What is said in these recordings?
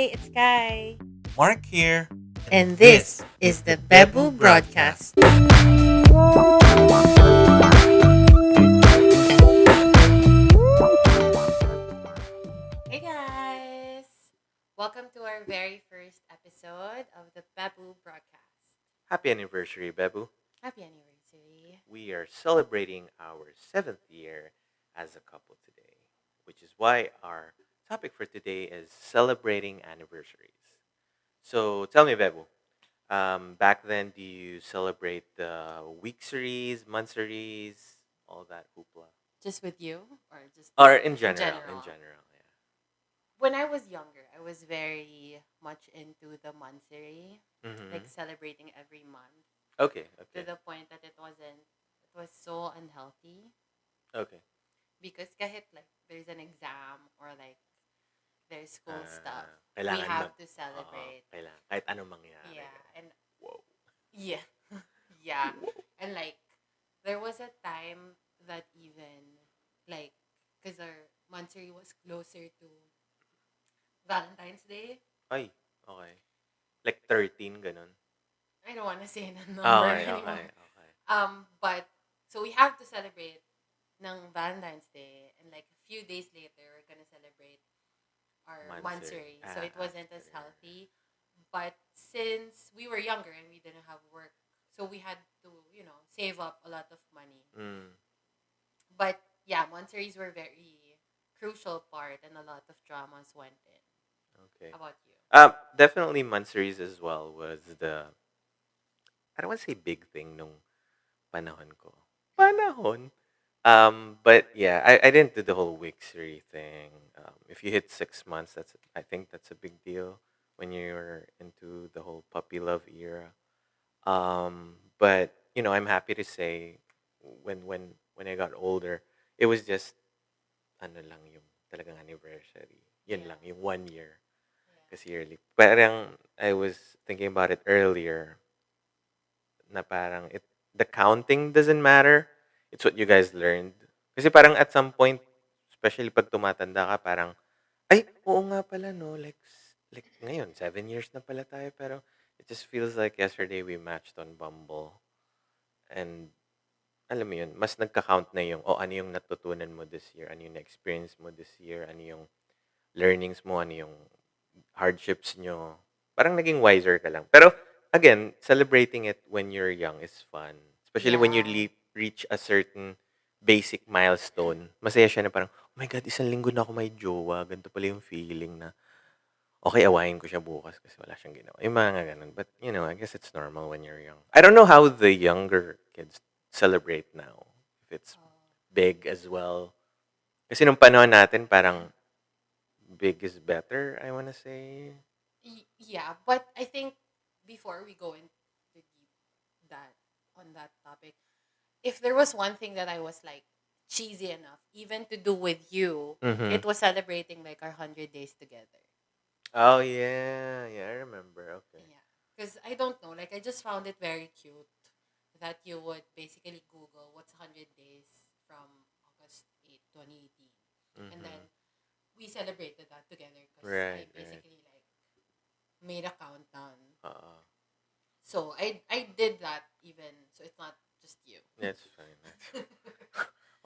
it's Kai. Mark here, And this is the Bebu broadcast. Hey guys! Welcome to our very first episode of the Bebu broadcast. Happy anniversary, Bebu. Happy anniversary. We are celebrating our 7th year as a couple today, which is why our topic for today is celebrating anniversaries. So tell me, Bebu, back then, do you celebrate the week series, month series, all that hoopla? Just with you or just Or in in general? In general? general, yeah. When I was younger, I was very much into the monthsary, Mm-hmm. like celebrating every month Okay, to okay, the point that it was so unhealthy okay. because kahit like there's an exam or like there's school stuff, we Kailangan have to Oo, celebrate. kailangan. Kahit anong mangyari. Yeah, and Whoa. yeah, yeah, Whoa. and like there was a time that even like because our monthsary was closer to Valentine's Day. Ay, okay. Like 13, ganun. I don't want to say the number Okay, anymore. okay, okay. But so we have to celebrate ng Valentine's Day, and like a few days later, we're gonna celebrate our Monthsary. monthsary. So it wasn't as After. healthy. But since we were younger and we didn't have work, so we had to, save up a lot of money. Mm, But yeah, monthsaries were very crucial part, and a lot of dramas went in. okay. How about you? Definitely Monthsaries as well was I don't want to say big thing nung panahon ko. Panahon? But yeah, I didn't do the whole Wixery thing. If you hit 6 months, I think that's a big deal when you're into the whole puppy love era. But I'm happy to say when I got older, it was just ano lang yung talagang anniversary. Yun Yeah. lang, yung 1 year. Yeah. Kasi yearly. Parang I was thinking about it earlier na parang the counting doesn't matter. It's what you guys learned. Kasi parang at some point, especially pag tumatanda ka, parang, ay, oo nga pala, no? Like ngayon, 7 years na pala tayo, pero it just feels like yesterday we matched on Bumble. And alam mo yun, mas nagka-count na yung, ano yung natutunan mo this year, ano yung na-experience mo this year, ano yung learnings mo, ano yung hardships nyo. Parang naging wiser ka lang. Pero, again, celebrating it when you're young is fun. Especially when you Yeah. reach a certain basic milestone. Masaya siya na parang, oh my God, 1 linggo na ako may jowa. Ganito pala yung feeling na, okay, awayin ko siya bukas kasi wala siyang ginawa. Yung mga ganun. But, I guess it's normal when you're young. I don't know how the younger kids celebrate now. If it's big as well. Kasi nung panahon natin, parang big is better, I wanna say. Yeah, but I think before we go into deep that on that topic, if there was one thing that I was like cheesy enough, even to do with you, Mm-hmm. it was celebrating like our 100 days together. Oh, yeah. Yeah, I remember. Okay. Yeah, because I don't know, like I just found it very cute that you would basically Google what's 100 days from August 8, 2018, and then we celebrated that together because I Right, right. basically like made a countdown. Uh, So I did that even, so it's not just you. that's fine.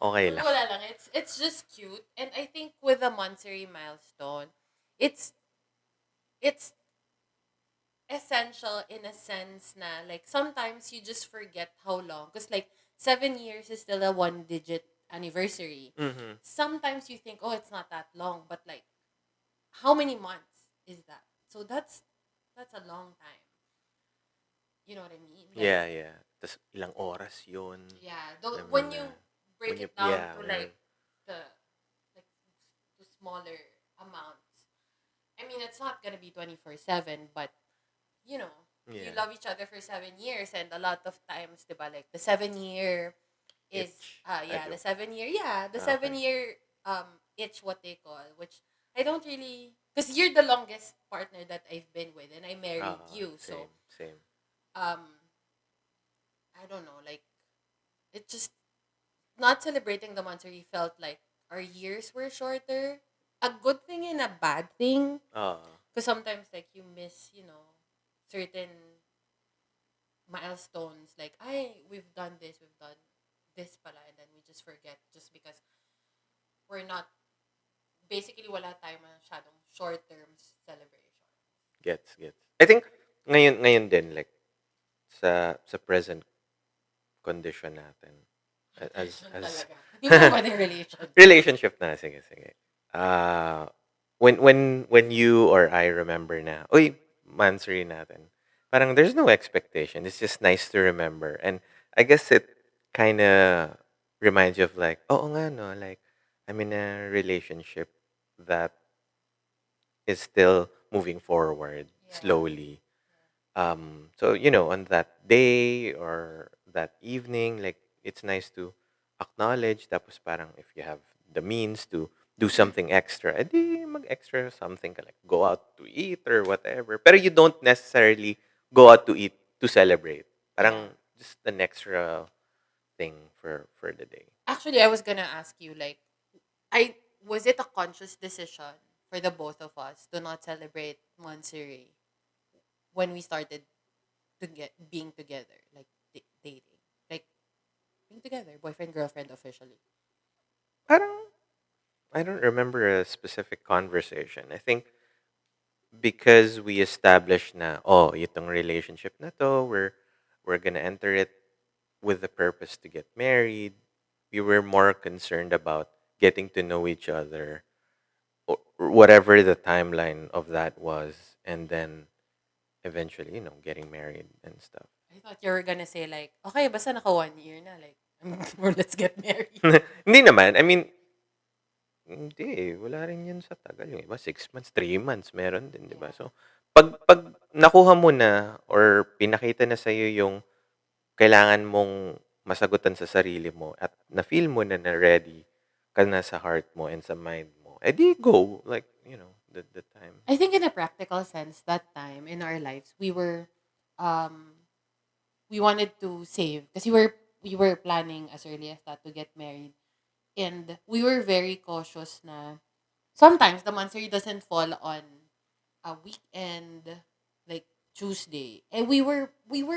Okay lang. Wala lang. It's just cute, and I think with the monthsary milestone, it's it's essential in a sense na like sometimes you just forget how long, because like 7 years is still a 1 digit anniversary. Mm-hmm. Sometimes you think, oh, it's not that long, but like how many months is that? So that's a long time. You know what I mean? Like, Yeah, yeah. Tas ilang oras yun. yeah. Alam mo When na. you break When it down yeah, to when like the like to smaller amounts. I mean, it's not gonna be 24/7, but you yeah. love each other for 7 years, and a lot of times, diba, like the 7 year is Itch. yeah, Joke. the 7 year, yeah, the Okay. 7 year itch, what they call, which I don't really, because you're the longest partner that I've been with, and I married you, so Same. I don't know, like it just not celebrating the monthsary felt like our years were shorter. A good thing and a bad thing. Because sometimes like you miss, certain milestones. Like, we've done this, we've done this pala, and then we just forget just because we're not, basically wala tayong masyadong short-term celebration. Gets. I think ngayon din like sa present condition natin Condition as talaga. Hindi mo ba yung relationship? relationship na, sige. Uh, when you or I remember na, uy, mansuri natin. Parang there's no expectation. It's just nice to remember. And I guess it kind of reminds you of like, oh nga no, like I'm in a relationship that is still moving forward Yeah. slowly. So on that day or that evening, like it's nice to acknowledge. Tapos parang if you have the means to do something extra, edi mag extra something ka, like go out to eat or whatever. Pero you don't necessarily go out to eat to celebrate. Yeah. Parang just an extra thing for the day. Actually, I was gonna ask you, like, I was it a conscious decision for the both of us to not celebrate Monterey when we started to get being together, like dating, like being together, boyfriend girlfriend officially. Parang I don't remember a specific conversation. I think because we established na itong relationship na to, we're gonna enter it with the purpose to get married. We were more concerned about getting to know each other, or whatever the timeline of that was, and then eventually, getting married and stuff. I thought you were gonna say like, okay, basta naka 1 year na, like, or let's get married. Hindi naman. I mean, hindi. Wala rin yun sa tagal. Yung iba, 6 months, 3 months, meron din, di ba? Yeah. So, pag nakuha mo na or pinakita na sa'yo yung kailangan mong masagutan sa sarili mo at na-feel mo na ready ka na sa heart mo and sa mind mo, edi go. Like, the time. I think in a practical sense, that time in our lives, um, we wanted to save because we were planning as early as that to get married, and we were very cautious na sometimes the monthsary doesn't fall on a weekend, like Tuesday, and we were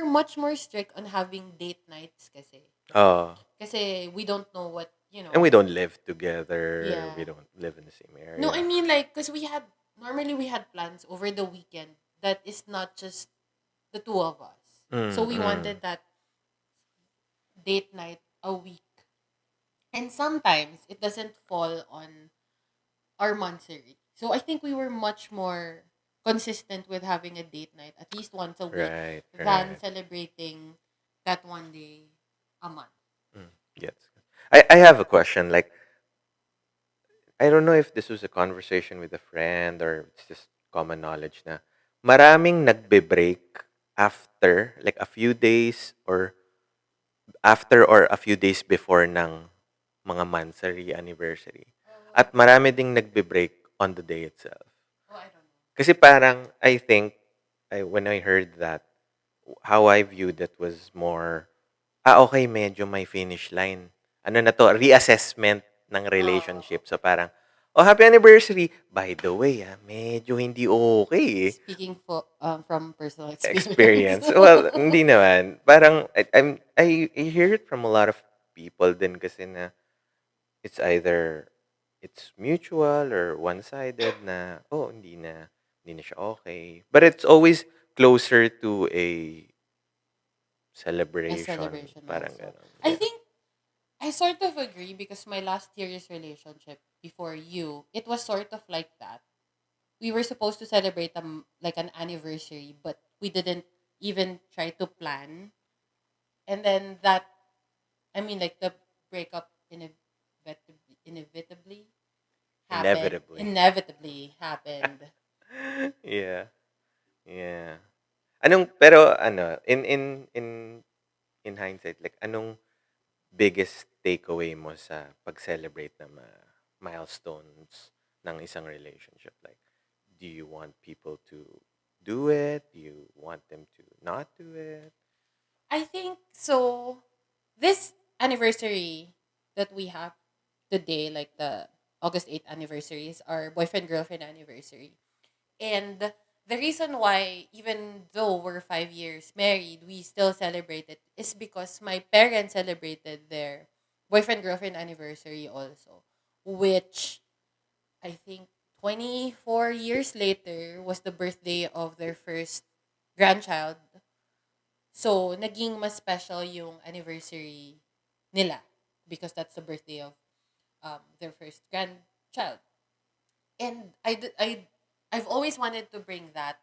much more strict on having date nights Oh, kasi we don't know what and we don't live together. yeah. We don't live in the same No, I area. mean, like, because we had plans over the weekend that is not just the two of us. So we Mm. wanted that date night a week. And sometimes it doesn't fall on our monthsary. So I think we were much more consistent with having a date night at least once a week Right, than right. celebrating that one day a month. Yes. I have a question. Like, I don't know if this was a conversation with a friend or it's just common knowledge na maraming nagbe-break after, like a few days or after or a few days before ng mga monthsary anniversary. Oh, At marami ding nagbe-break on the day itself. oh, I don't know. Kasi parang I think when I heard that, how I viewed it was more, okay, medyo may finish line. Ano na to, reassessment ng relationship. So Okay. parang, happy anniversary. By the way, medyo hindi okay Speaking from personal experience. experience. Well, hindi naman. Parang, I hear it from a lot of people din kasi na it's either it's mutual or one-sided na, hindi na siya okay. But it's always closer to a A celebration. celebration Parang milestone. ganon. I Yeah. think I sort of agree because my last year's relationship before you, it was sort of like that. We were supposed to celebrate like an anniversary, but we didn't even try to plan. And then that, I mean, like the breakup inevitably happened. Inevitably. Inevitably happened. Yeah. Yeah. Pero in hindsight, like anong biggest takeaway mo sa pag-celebrate ng mga milestones ng isang relationship? Like, do you want people to do it? Do you want them to not do it? I think so. This anniversary that we have today, like the August 8th anniversary, is our boyfriend girlfriend anniversary. And the reason why, even though we're 5 years married, we still celebrate it is because my parents celebrated their boyfriend girlfriend anniversary also, which I think 24 years later was the birthday of their first grandchild. So, naging mas special yung anniversary nila because that's the birthday of their first grandchild. And I've always wanted to bring that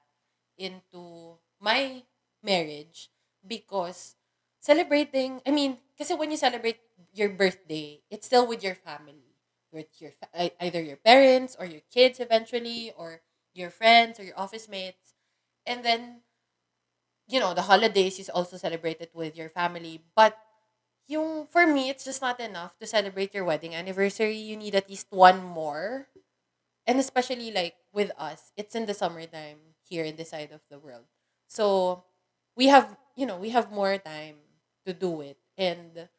into my marriage because celebrating, I mean, kasi when you celebrate your birthday, it's still with your family, with either your parents or your kids eventually, or your friends or your office mates. And then, the holidays is also celebrated with your family. But for me, it's just not enough to celebrate your wedding anniversary. You need at least one more. And especially like with us, it's in the summertime here in this side of the world. So we have more time to do it. And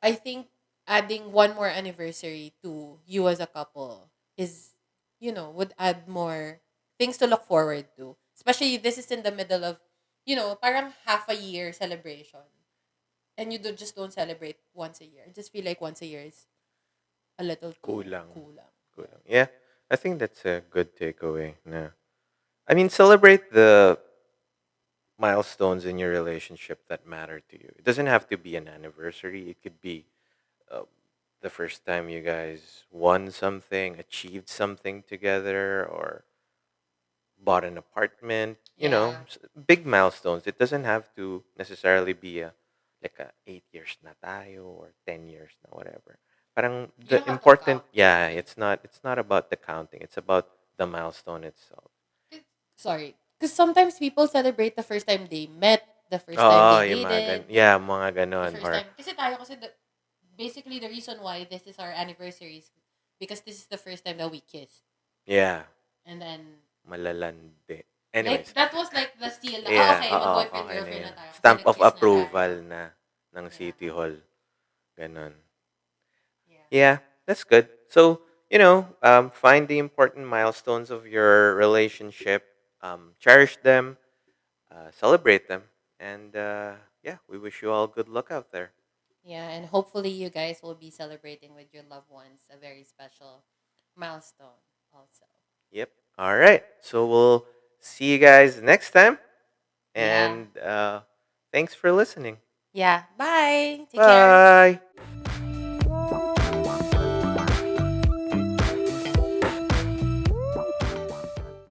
I think adding one more anniversary to you as a couple is, would add more things to look forward to. Especially this is in the middle of, parang half a year celebration. And you just don't celebrate once a year. I just feel like once a year is a little too Kulang. kulang. Kulang. Yeah, I think that's a good takeaway. Na. I mean, celebrate the milestones in your relationship that matter to you. It doesn't have to be an anniversary. It could be uh, the first time you guys won something, achieved something together, or bought an apartment. Yeah. Big milestones. It doesn't have to necessarily be like a 8 years na tayo or 10 years na whatever. Parang You the don't have to important, count yeah, really. it's not about the counting. It's about the milestone itself. Sorry. Because sometimes people celebrate the first time they met, the first time Oo, they yung dated, mga the ganon. first Or, time. Kasi tayo, basically the reason why this is our anniversary is because this is the first time that we kissed. yeah, And then, malalandi. like, Anyways, that was like the seal na, yeah, okay, oo, mag-boyfriend, okay na girlfriend yun. na tayo kasi Stamp of nag-kiss na approval tayo. na ng Yeah. City Hall. Ganon. Yeah. Yeah, that's good. So, find the important milestones of your relationship, cherish them, celebrate them, and yeah, we wish you all good luck out there. Yeah, and hopefully you guys will be celebrating with your loved ones a very special milestone also. Yep. All right. So we'll see you guys next time, Yeah. and thanks for listening. Yeah. Bye. Take care. Bye.